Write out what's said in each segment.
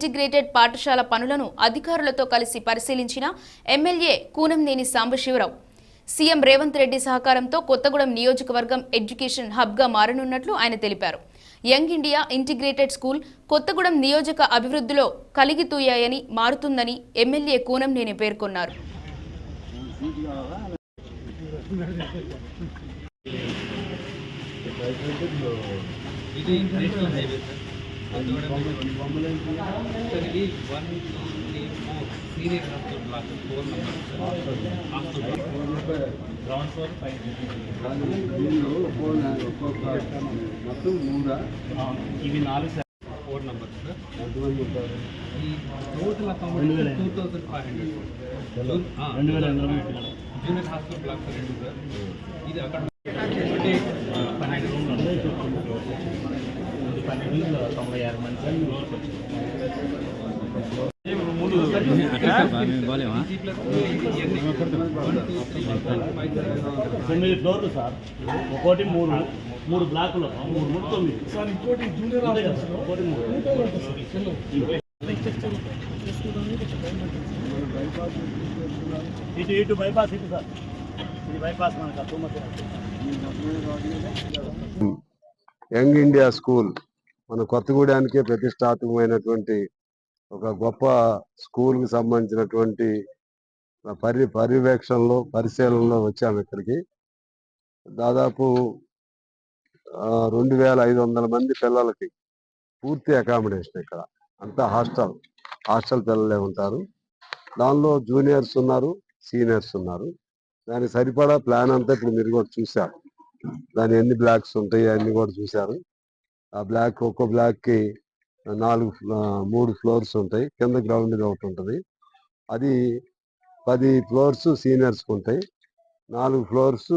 Integrated పాఠశాల పనులను అధికారులతో కలిసి పరిశీలించిన ఎమ్మెల్యే కూనంనేని సాంబశివరావు సీఎం రేవంత్ రెడ్డి సహకారంతో కొత్తగూడెం నియోజకవర్గం ఎడ్యుకేషన్ హబ్గా మారనున్నట్లు ఆయన తెలిపారు. Young India integrated school Kothagudem నియోజక అభివృద్ధిలో కలిగితూయాయని మారుతుందని ఎమ్మెల్యే కూనంనేని పేర్కొన్నారు. ఇది నేషనల్ హైవే సార్. ఇది 134 senior hostel block 4 number ground floor 5 ఇవి 4 4 నెంబర్స్ సార్. ఈ total accommodation 2500 junior hostel block 2 sir. ఇది అక్కడ 12 రూమ్లు 96 మంది తొమ్మిది ఫ్లోర్లు సార్. ఒకటి మూడు బ్లాకులు 9 సార్. ఇంకోటి జూనియర్ ఇటు బైపాస్ ఇటు సార్. ఇది బైపాస్ మనకు యంగ్ ఇండియా స్కూల్ మన కొత్తగూడెనికే ప్రతిష్టాత్మకమైనటువంటి ఒక గొప్ప స్కూల్కి సంబంధించినటువంటి పర్యవేక్షణలో పరిశీలనలో వచ్చాము. ఇక్కడికి దాదాపు 2500 మంది పిల్లలకి పూర్తి అకామిడేషన్. ఇక్కడ అంతా హాస్టల్ పిల్లలే ఉంటారు. దానిలో జూనియర్స్ ఉన్నారు, సీనియర్స్ ఉన్నారు. దానికి సరిపడా ప్లాన్ అంతా ఇప్పుడు మీరు కూడా చూశారు. దాని ఎన్ని బ్లాక్స్ ఉంటాయి అన్ని కూడా చూశారు. ఆ బ్లాక్ ఒక్కో బ్లాక్కి 3 ఫ్లోర్స్ ఉంటాయి. కింద గ్రౌండ్ ఒకటి ఉంటుంది. అది 10 ఫ్లోర్స్ సీనియర్స్కి ఉంటాయి, 4 ఫ్లోర్స్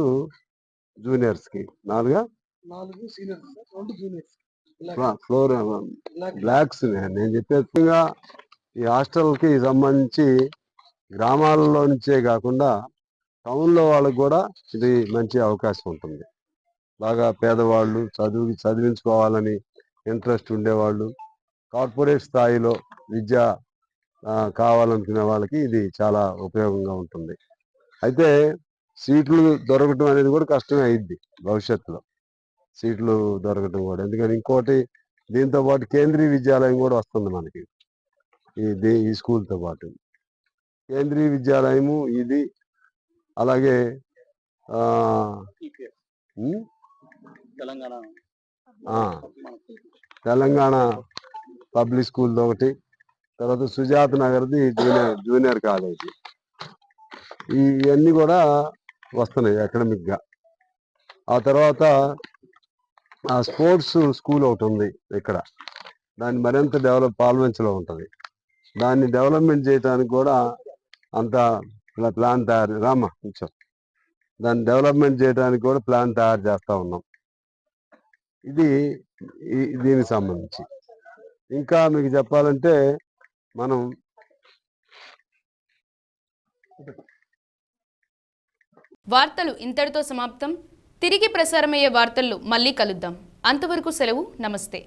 జూనియర్స్కి. 4 floor blocks. నేను చెప్పేట్టుగా ఈ హాస్టల్కి సంబంధించి గ్రామాలలో నుంచే కాకుండా టౌన్లో వాళ్ళకి కూడా ఇది మంచి అవకాశం ఉంటుంది. బాగా పేదవాళ్ళు చదివించుకోవాలని ఇంట్రెస్ట్ ఉండేవాళ్ళు, కార్పొరేట్ స్థాయిలో విద్య కావాలనుకునే వాళ్ళకి ఇది చాలా ఉపయోగంగా ఉంటుంది. అయితే సీట్లు దొరకటం అనేది కూడా కష్టమే అయింది భవిష్యత్తులో. సీట్లు దొరకటం కూడా ఎందుకని ఇంకోటి దీంతో పాటు కేంద్రీయ విద్యాలయం కూడా వస్తుంది మనకి. ఈ స్కూల్తో పాటు కేంద్రీయ విద్యాలయము ఇది. అలాగే తెలంగాణ పబ్లిక్ స్కూల్ ఒకటి, తర్వాత సుజాత నగర్ది జూనియర్ కాలేజీ. ఇవన్నీ కూడా వస్తున్నాయి అకాడమిక్గా. ఆ తర్వాత స్పోర్ట్స్ స్కూల్ ఒకటి ఉంది ఇక్కడ. దాన్ని మరింత పాల్వంచలో ఉంటుంది. దాన్ని డెవలప్మెంట్ చేయడానికి కూడా అంత ప్లాన్ దాన్ని డెవలప్మెంట్ చేయడానికి కూడా ప్లాన్ తయారు చేస్తూ ఉన్నాం. ఇది దీనికి సంబంధించి. ఇంకా మీకు చెప్పాలంటే మనం వార్తలు ఇంతటితో సమాప్తం. తిరిగి ప్రసారమయ్యే వార్తల్లో మళ్ళీ కలుద్దాం. అంతవరకు సెలవు. నమస్తే.